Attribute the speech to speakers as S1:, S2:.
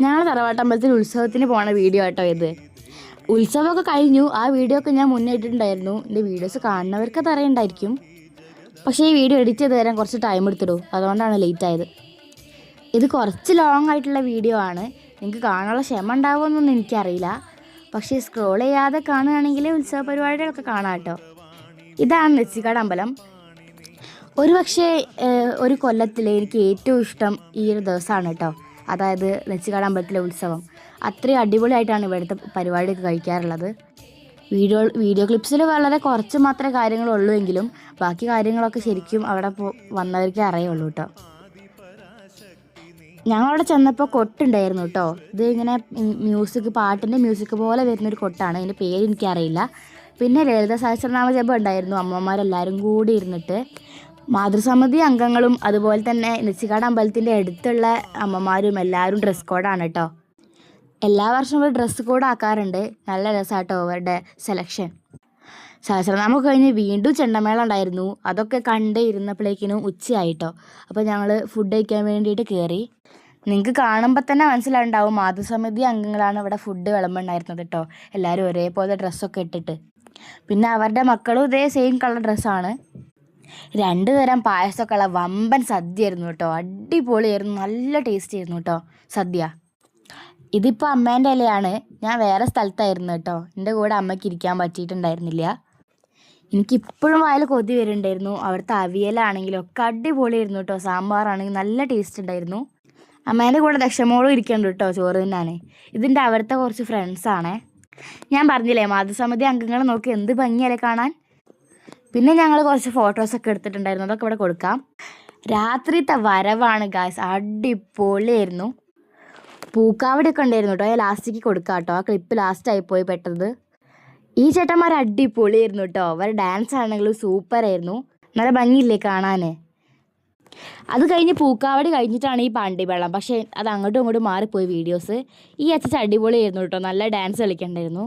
S1: ഞങ്ങൾ തറവാട്ടമ്പലത്തിൽ ഉത്സവത്തിന് പോണ വീഡിയോ കേട്ടോ ഇത്. ഉത്സവമൊക്കെ കഴിഞ്ഞു. ആ വീഡിയോ ഒക്കെ ഞാൻ മുന്നേ ഇട്ടിട്ടുണ്ടായിരുന്നു. എൻ്റെ വീഡിയോസ് കാണുന്നവർക്ക് അറിയണ്ടായിരിക്കും. പക്ഷേ ഈ വീഡിയോ എഡിറ്റ് ചെയ്ത് തരാൻ കുറച്ച് ടൈം എടുത്തിടും, അതുകൊണ്ടാണ് ലേറ്റ് ആയത്. ഇത് കുറച്ച് ലോങ് ആയിട്ടുള്ള വീഡിയോ ആണ്. നിങ്ങൾക്ക് കാണാനുള്ള ക്ഷമ ഉണ്ടാവുമെന്നൊന്നും എനിക്കറിയില്ല. പക്ഷേ സ്ക്രോൾ ചെയ്യാതെ കാണുകയാണെങ്കിൽ ഉത്സവ പരിപാടികളൊക്കെ കാണാം കേട്ടോ. ഇതാണ് നെച്ചിക്കാട് അമ്പലം. പക്ഷേ ഒരു കൊല്ലത്തിൽ എനിക്ക് ഏറ്റവും ഇഷ്ടം ഈ ഒരു ദിവസമാണ് കേട്ടോ. അതായത് നെച്ചിക്കാട് അമ്പലത്തിലെ ഉത്സവം. അത്രയും അടിപൊളിയായിട്ടാണ് ഇവിടുത്തെ പരിപാടിയൊക്കെ കഴിക്കാറുള്ളത്. വീഡിയോ ക്ലിപ്സിൽ വളരെ കുറച്ച് മാത്രമേ കാര്യങ്ങളുള്ളൂ എങ്കിലും ബാക്കി കാര്യങ്ങളൊക്കെ ശരിക്കും അവിടെ വന്നവർക്കേ അറിയുള്ളൂ കേട്ടോ. ഞങ്ങളവിടെ ചെന്നപ്പോൾ കൊട്ടുണ്ടായിരുന്നു കേട്ടോ. ഇത് ഇങ്ങനെ പാട്ടിൻ്റെ മ്യൂസിക് പോലെ വരുന്നൊരു കൊട്ടാണ്. അതിൻ്റെ പേര് എനിക്കറിയില്ല. പിന്നെ ലളിത സഹസ്രനാമ ജപം ഉണ്ടായിരുന്നു. അമ്മമാരെല്ലാവരും കൂടി ഇരുന്നിട്ട് മാതൃസമിതി അംഗങ്ങളും അതുപോലെ തന്നെ നെച്ചിക്കാട് അമ്പലത്തിൻ്റെ അടുത്തുള്ള അമ്മമാരും എല്ലാവരും ഡ്രസ് കോഡാണ് കേട്ടോ. എല്ലാ വർഷവും ഒരു ഡ്രസ്സ് കോഡ് ആക്കാറുണ്ട്. നല്ല രസമാട്ടോ അവരുടെ സെലക്ഷൻ. സഹസ്രനാമം കഴിഞ്ഞ് വീണ്ടും ചെണ്ടമേള ഉണ്ടായിരുന്നു. അതൊക്കെ കണ്ട് ഇരുന്നപ്പോഴേക്കിനും ഉച്ചയായിട്ടോ. അപ്പോൾ ഞങ്ങൾ ഫുഡ് കഴിക്കാൻ വേണ്ടിയിട്ട് കയറി. നിങ്ങൾക്ക് കാണുമ്പോൾ തന്നെ മനസ്സിലായിട്ടുണ്ടാവും മാതൃസമിതി അംഗങ്ങളാണ് ഇവിടെ ഫുഡ് വിളമ്പുണ്ടായിരുന്നത് കേട്ടോ. എല്ലാവരും ഒരേപോലെ ഡ്രസ്സൊക്കെ ഇട്ടിട്ട്. പിന്നെ അവരുടെ മക്കളും ഇതേ സെയിം കളർ ഡ്രസ്സാണ്. 2 തരം പായസമൊക്കെ ഉള്ള വമ്പൻ സദ്യ ആയിരുന്നു കേട്ടോ. അടിപൊളിയായിരുന്നു, നല്ല ടേസ്റ്റ് ആയിരുന്നു കേട്ടോ സദ്യ. ഇതിപ്പോൾ അമ്മേൻ്റെ ഇലയാണ്. ഞാൻ വേറെ സ്ഥലത്തായിരുന്നു കേട്ടോ. എൻ്റെ കൂടെ അമ്മയ്ക്ക് ഇരിക്കാൻ പറ്റിയിട്ടുണ്ടായിരുന്നില്ല. എനിക്കിപ്പോഴും വായിൽ കൊതി വരുന്നുണ്ടായിരുന്നു. അവിടുത്തെ അവിയലാണെങ്കിലും ഒക്കെ അടിപൊളിയായിരുന്നു കേട്ടോ. സാമ്പാറാണെങ്കിൽ നല്ല ടേസ്റ്റ് ഉണ്ടായിരുന്നു. അമ്മേൻ്റെ കൂടെ ദക്ഷമോളും ഇരിക്കുന്നുണ്ട് കേട്ടോ ചോറ് തിന്നാൻ. ഇതിൻ്റെ അവിടുത്തെ കുറച്ച് ഫ്രണ്ട്സാണേ. ഞാൻ പറഞ്ഞില്ലേ മാതൃസമിതി അംഗങ്ങളെ നോക്കി എന്ത് ഭംഗിയല്ലേ കാണാൻ. പിന്നെ ഞങ്ങൾ കുറച്ച് ഫോട്ടോസൊക്കെ എടുത്തിട്ടുണ്ടായിരുന്നു. അതൊക്കെ ഇവിടെ കൊടുക്കാം. രാത്രിത്തെ വരവാണ് ഗായ്സ്, അടിപൊളിയായിരുന്നു. പൂക്കാവടിയൊക്കെ ഉണ്ടായിരുന്നു കേട്ടോ. ലാസ്റ്റിക്ക് കൊടുക്കാം കേട്ടോ. ആ ക്ലിപ്പ് ലാസ്റ്റായിപ്പോയി പെട്ടത്. ഈ ചേട്ടന്മാർ അടിപൊളിയായിരുന്നു കേട്ടോ. അവരുടെ ഡാൻസ് ആണെങ്കിലും സൂപ്പറായിരുന്നു. നല്ല ഭംഗിയില്ലേ കാണാൻ. അത് കഴിഞ്ഞ് പൂക്കാവടി കഴിഞ്ഞിട്ടാണ് ഈ പാണ്ടിവെള്ളം. പക്ഷേ അത് അങ്ങോട്ടും ഇങ്ങോട്ടും മാറിപ്പോയി വീഡിയോസ്. ഈ അച്ഛൻ അടിപൊളിയായിരുന്നു കേട്ടോ. നല്ല ഡാൻസ് കളിക്കണ്ടായിരുന്നു.